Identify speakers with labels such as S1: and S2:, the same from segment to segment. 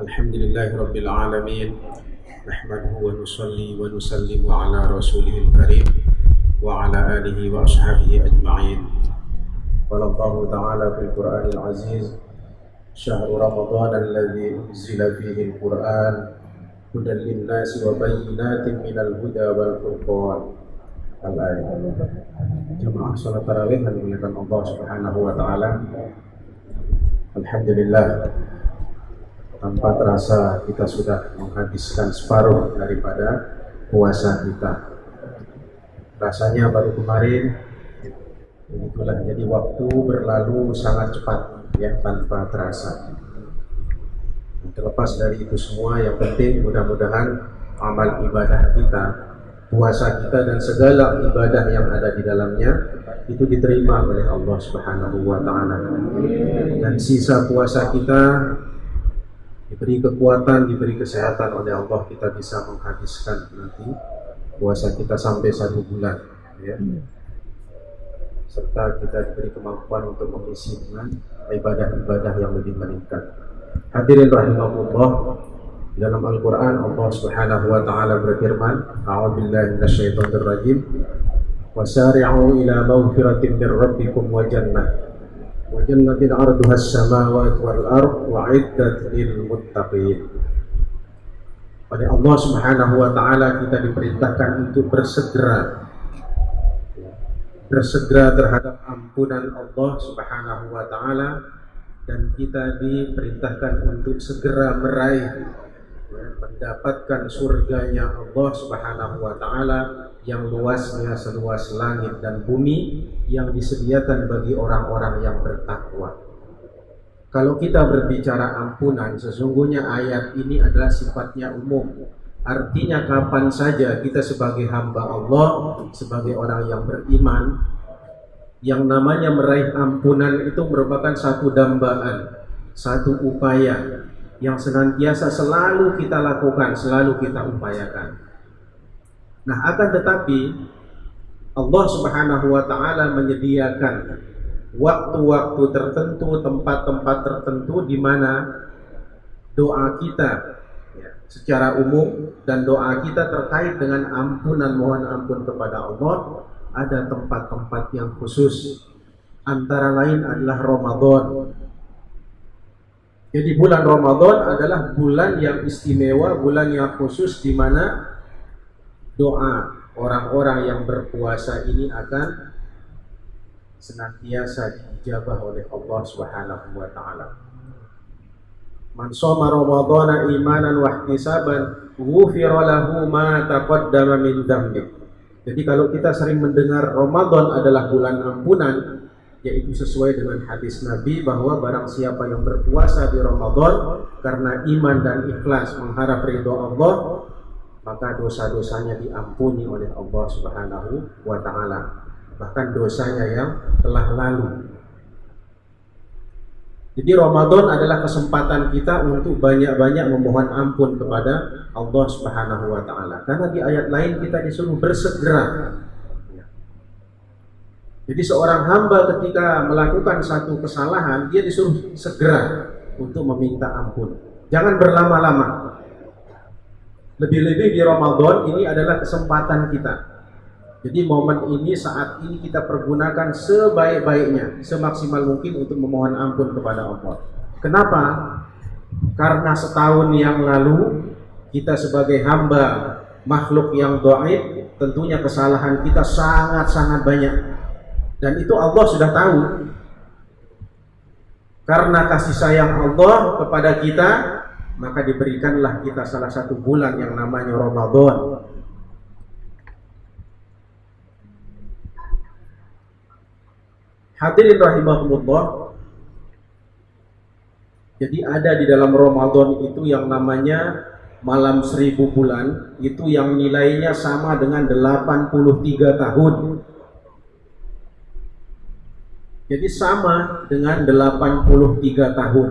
S1: Alhamdulillahi Rabbil Alamin. Nahmaduhu wa nusalli wa nusallimu ala rasulihil karim wa ala alihi wa ashabihi ajma'in. Qala Allahu ta'ala fil Qur'anil Aziz, Syahru Ramadan alladzi unzila fihi al-Qur'an hudan lin-nasi wa bayyinatin minal huda wal furqan. Al-ayat. Jemaah salat tarawih yang dimuliakan Allah Subhanahu wa taala. Alhamdulillah, tanpa terasa kita sudah menghabiskan separuh daripada puasa kita. Rasanya baru kemarin, begitulah, jadi waktu berlalu sangat cepat ya, tanpa terasa. Terlepas dari itu semua, yang penting mudah-mudahan amal ibadah kita, puasa kita dan segala ibadah yang ada di dalamnya itu diterima oleh Allah Subhanahu wa taala. Dan sisa puasa kita diberi kekuatan, diberi kesehatan oleh Allah, kita bisa menghabiskan nanti puasa kita sampai 1 bulan ya. Serta kita diberi kemampuan untuk mengisi dengan ibadah-ibadah yang lebih meningkat. Hadirin rahimahullah, dalam Al-Quran Allah Subhanahu wa ta'ala berfirman, a'udzubillahi minasyaitonir rajim, wasari'u ila maghfiratin min rabbikum wa jannah wa jannatin 'arduha as-samawati wal ardh wa 'iddat lil muttaqin. Oleh Allah Subhanahu wa ta'ala kita diperintahkan untuk bersegera terhadap ampunan Allah Subhanahu wa ta'ala, dan kita diperintahkan untuk segera meraih mendapatkan surganya Allah Subhanahu wa ta'ala yang luasnya seluas langit dan bumi, yang disediakan bagi orang-orang yang bertakwa. Kalau kita berbicara ampunan, sesungguhnya ayat ini adalah sifatnya umum. Artinya kapan saja kita sebagai hamba Allah, sebagai orang yang beriman, yang namanya meraih ampunan itu merupakan satu dambaan, satu upaya yang senantiasa selalu kita lakukan, selalu kita upayakan. Nah, akan tetapi Allah Subhanahu wa ta'ala menyediakan waktu-waktu tertentu, tempat-tempat tertentu di mana doa kita ya, secara umum dan doa kita terkait dengan ampunan, mohon ampun kepada Allah, ada tempat-tempat yang khusus. Antara lain adalah Ramadan. Jadi bulan Ramadan adalah bulan yang istimewa, bulan yang khusus di mana doa orang-orang yang berpuasa ini akan senantiasa diijabah oleh Allah Subhanahu wa taala. Man shoma Ramadhana imanan wa ihtisaban ghufira lahu ma taqaddama min dzambi. Jadi kalau kita sering mendengar Ramadan adalah bulan ampunan, yaitu sesuai dengan hadis Nabi bahwa barang siapa yang berpuasa di Ramadan karena iman dan ikhlas mengharap ridho Allah, maka dosa-dosanya diampuni oleh Allah Subhanahu wa ta'ala, bahkan dosanya yang telah lalu. Jadi Ramadan adalah kesempatan kita untuk banyak-banyak memohon ampun kepada Allah Subhanahu wa ta'ala, karena di ayat lain kita disuruh bersegera. Jadi seorang hamba ketika melakukan satu kesalahan, dia disuruh segera untuk meminta ampun. Jangan berlama-lama. Lebih-lebih di Ramadan ini adalah kesempatan kita. Jadi momen ini, saat ini kita pergunakan sebaik-baiknya, semaksimal mungkin untuk memohon ampun kepada Allah. Kenapa? Karena setahun yang lalu kita sebagai hamba makhluk yang dhaif, tentunya kesalahan kita sangat-sangat banyak. Dan itu Allah sudah tahu. Karena kasih sayang Allah kepada kita, maka diberikanlah kita salah satu bulan yang namanya Ramadan. Hadirin rahimahumullah. Jadi ada di dalam Ramadan itu yang namanya malam 1000 bulan, itu yang nilainya sama dengan 83 tahun. Jadi sama dengan 83 tahun.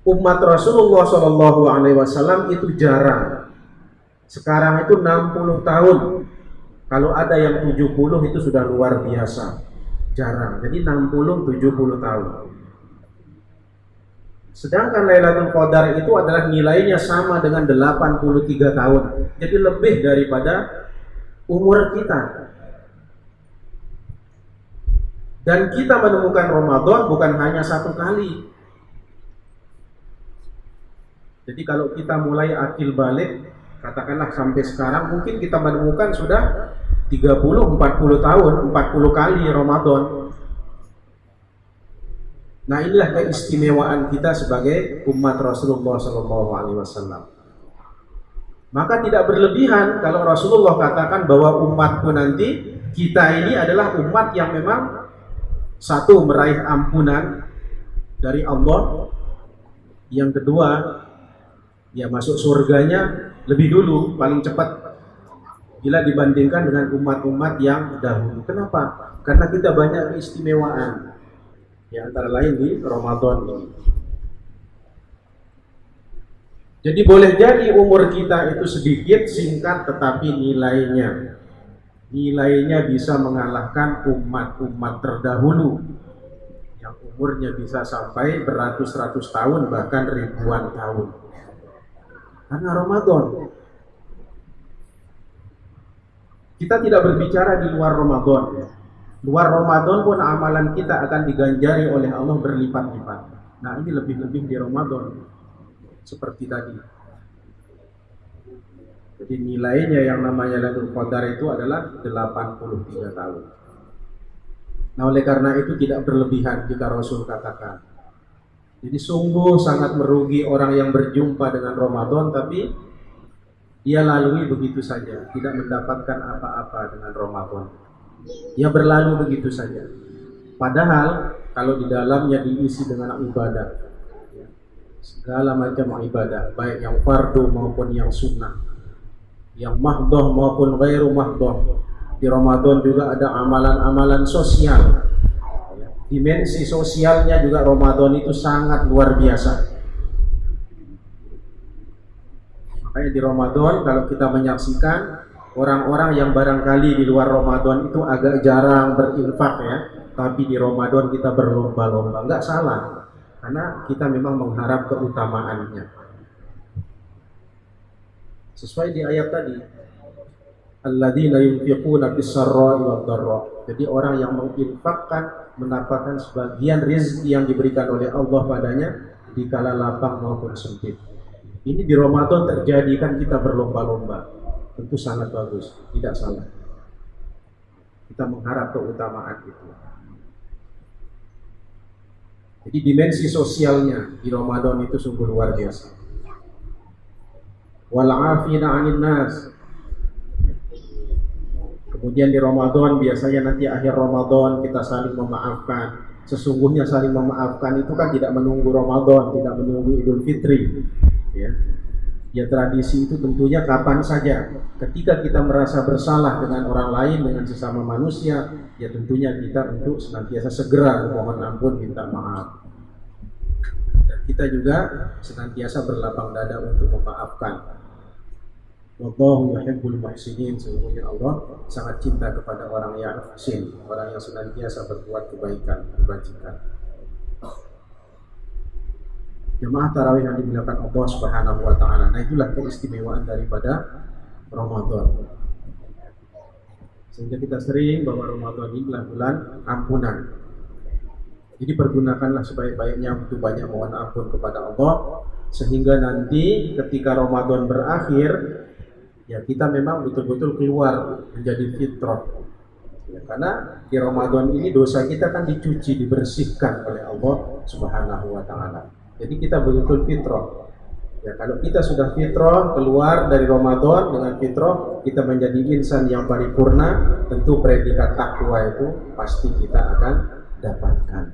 S1: Umat Rasulullah SAW itu jarang. Sekarang itu 60 tahun. Kalau ada yang 70 itu sudah luar biasa. Jarang. Jadi 60-70 tahun. Sedangkan Lailatul Qadar itu adalah nilainya sama dengan 83 tahun. Jadi lebih daripada umur kita. Dan kita menemukan Ramadan bukan hanya satu kali. Jadi kalau kita mulai akil balik, katakanlah sampai sekarang, mungkin kita menemukan sudah 30-40 tahun, 40 kali Ramadan. Nah, inilah keistimewaan kita sebagai umat Rasulullah SAW. Maka tidak berlebihan kalau Rasulullah katakan bahwa umatku nanti, kita ini adalah umat yang memang satu, meraih ampunan dari Allah. Yang kedua, ya masuk surganya lebih dulu, paling cepat bila dibandingkan dengan umat-umat yang dahulu. Kenapa? Karena kita banyak keistimewaan, ya antara lain di Ramadan ini. Jadi boleh jadi umur kita itu sedikit, singkat, tetapi nilainya bisa mengalahkan umat-umat terdahulu yang umurnya bisa sampai beratus-ratus tahun, bahkan ribuan tahun. Karena Ramadan. Kita tidak berbicara di luar Ramadan. Luar Ramadan pun amalan kita akan diganjari oleh Allah berlipat-lipat. Nah, ini lebih-lebih di Ramadan. Seperti tadi. Jadi nilainya yang namanya Lailatul Qadar itu adalah 83 tahun. Nah, oleh karena itu tidak berlebihan jika Rasul katakan. Jadi sungguh sangat merugi orang yang berjumpa dengan Ramadan tapi dia lalui begitu saja, tidak mendapatkan apa-apa dengan Ramadan. Dia berlalu begitu saja. Padahal kalau di dalamnya diisi dengan ibadah, segala macam ibadah, baik yang fardu maupun yang sunnah, yang mahdoh maupun ghairu mahdoh. Di Ramadan juga ada amalan-amalan sosial. Dimensi sosialnya juga Ramadan itu sangat luar biasa. Makanya di Ramadan kalau kita menyaksikan orang-orang yang barangkali di luar Ramadan itu agak jarang berinfak ya, tapi di Ramadan kita berlomba-lomba, enggak salah. Karena kita memang mengharap keutamaannya. Sesuai di ayat tadi, alladzina yunfiquna bis-sarra'i wad-dharra. Jadi orang yang menginfakkan, mendapatkan sebagian rezeki yang diberikan oleh Allah padanya di kala lapang maupun sempit. Ini di Ramadan terjadi, kan kita berlomba-lomba. Tentu sangat bagus, tidak salah. Kita mengharap keutamaan itu. Jadi dimensi sosialnya di Ramadan itu sungguh luar biasa. Wal 'afina 'anil nas. Kemudian di Ramadan biasanya nanti akhir Ramadan kita saling memaafkan. Sesungguhnya saling memaafkan itu kan tidak menunggu Ramadan, tidak menunggu Idul Fitri. Ya tradisi itu tentunya kapan saja. Ketika kita merasa bersalah dengan orang lain, dengan sesama manusia, ya tentunya kita untuk senantiasa segera memohon ampun, minta maaf. Dan kita juga senantiasa berlapang dada untuk memaafkan. Wallahu yuhibbul muhsinin. Sesungguhnya Allah sangat cinta kepada orang yang muhsin, orang yang senantiasa berbuat kebaikan, kebajikan. Jemaah tarawih yang dimuliakan Allah Subhanahu wa taala. Nah, itulah keistimewaan daripada Ramadan. Sehingga kita sering bahwa Ramadan ini adalah bulan ampunan. Jadi pergunakanlah sebaik-baiknya untuk banyak mohon ampun kepada Allah, sehingga nanti ketika Ramadan berakhir, ya kita memang betul-betul keluar menjadi fitrah. Ya, karena di Ramadan ini dosa kita kan dicuci, dibersihkan oleh Allah Subhanahu wa taala. Jadi kita betul-betul fitrah. Ya, kalau kita sudah fitrah, keluar dari Ramadan dengan fitrah, kita menjadi insan yang paripurna, tentu predikat takwa itu pasti kita akan dapatkan.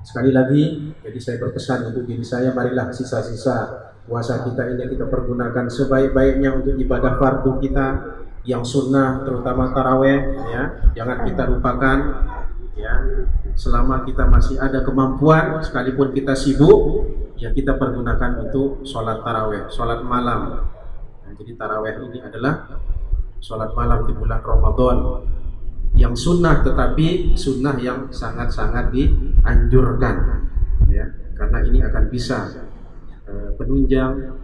S1: Sekali lagi, jadi saya berpesan untuk diri saya, marilah sisa-sisa puasa kita ini kita pergunakan sebaik-baiknya untuk ibadah fardu kita yang sunnah, terutama taraweh, ya. Jangan kita lupakan, ya. Selama kita masih ada kemampuan, sekalipun kita sibuk, ya kita pergunakan untuk sholat taraweh, sholat malam. Nah, jadi taraweh ini adalah sholat malam di bulan Ramadan yang sunnah, tetapi sunnah yang sangat-sangat dianjurkan, ya. karena ini akan bisa penunjang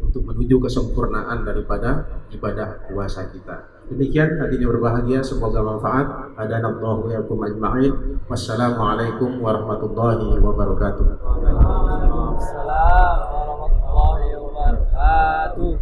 S1: untuk menuju kesempurnaan daripada ibadah puasa kita. Demikian hadirin berbahagia, semoga manfaat. Hadanallahu wa iyyakum ajma'in. Wassalamualaikum warahmatullahi wabarakatuh.
S2: Waalaikumsalam warahmatullahi wabarakatuh.